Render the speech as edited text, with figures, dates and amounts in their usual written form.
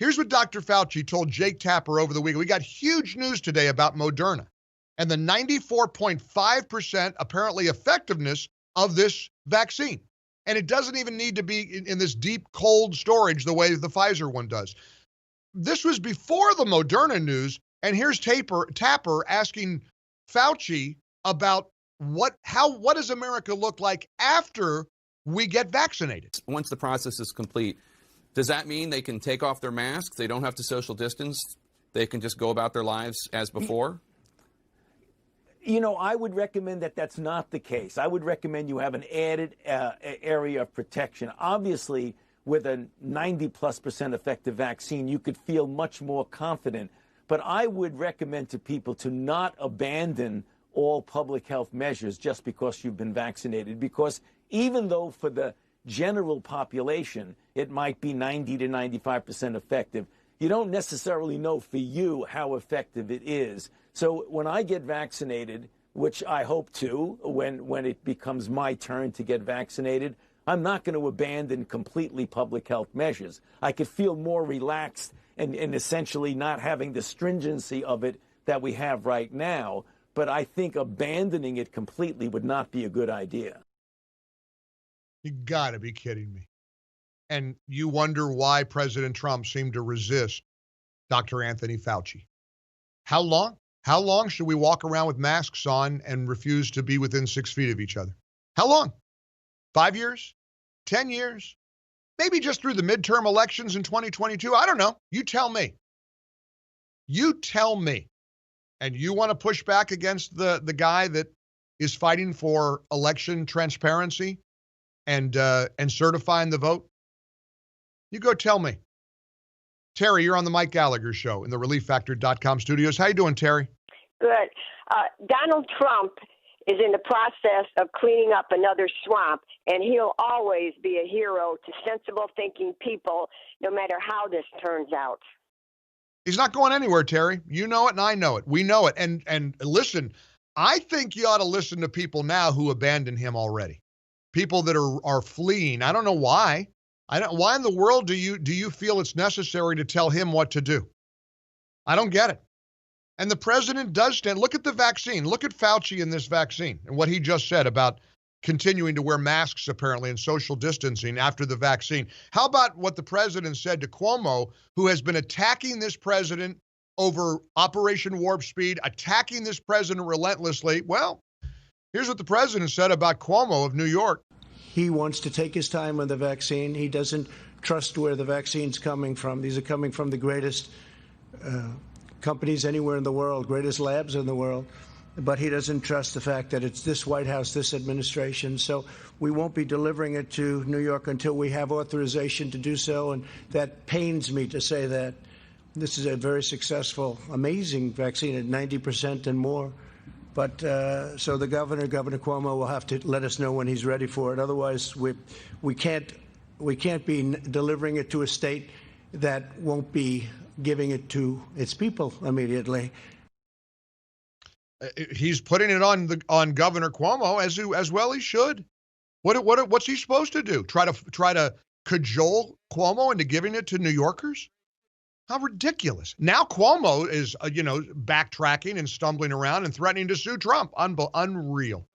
Here's what Dr. Fauci told Jake Tapper over the week. We got huge news today about Moderna and the 94.5% apparently effectiveness of this vaccine. And it doesn't even need to be in this deep cold storage the way the Pfizer one does. This was before the Moderna news, and here's Tapper asking Fauci about what does America look like after we get vaccinated? Once the process is complete, does that mean they can take off their masks? They don't have to social distance? They can just go about their lives as before? You know, I would recommend that that's not the case. I would recommend you have an added area of protection. Obviously, with a 90+% effective vaccine, you could feel much more confident. But I would recommend to people to not abandon all public health measures just because you've been vaccinated. Because even though for the general population, it might be 90 to 95% effective, you don't necessarily know for you how effective it is. So when I get vaccinated, which I hope to, when it becomes my turn to get vaccinated, I'm not going to abandon completely public health measures. I could feel more relaxed and essentially not having the stringency of it that we have right now. But I think abandoning it completely would not be a good idea. You gotta be kidding me. And you wonder why President Trump seemed to resist Dr. Anthony Fauci. How long? How long should we walk around with masks on and refuse to be within 6 feet of each other? How long? 5 years? 10 years? Maybe just through the midterm elections in 2022? I don't know. You tell me. You tell me. And you want to push back against the guy that is fighting for election transparency and certifying the vote? You go tell me. Terry, you're on the Mike Gallagher Show in the ReliefFactor.com studios. How you doing, Terry? Good. Donald Trump is in the process of cleaning up another swamp, and he'll always be a hero to sensible thinking people, no matter how this turns out. He's not going anywhere, Terry. You know it and I know it. We know it. And listen, I think you ought to listen to people now who abandoned him already. People that are fleeing. I don't know why. Why in the world do you feel it's necessary to tell him what to do? I don't get it. And the president does stand. Look at the vaccine. Look at Fauci in this vaccine and what he just said about continuing to wear masks, apparently, and social distancing after the vaccine. How about what the president said to Cuomo, who has been attacking this president over Operation Warp Speed, attacking this president relentlessly? Well, here's what the president said about Cuomo of New York. He wants to take his time on the vaccine. He doesn't trust where the vaccine's coming from. These are coming from the greatest companies anywhere in the world, greatest labs in the world. But he doesn't trust the fact that it's this White House, this administration. So we won't be delivering it to New York until we have authorization to do so. And that pains me to say that. This is a very successful, amazing vaccine at 90% and more. But so the Governor Cuomo, will have to let us know when he's ready for it. Otherwise, we can't be delivering it to a state that won't be giving it to its people immediately. He's putting it on Governor Cuomo as well. He should. What's he supposed to do? Try to cajole Cuomo into giving it to New Yorkers? How ridiculous! Now Cuomo is backtracking and stumbling around and threatening to sue Trump. Unreal.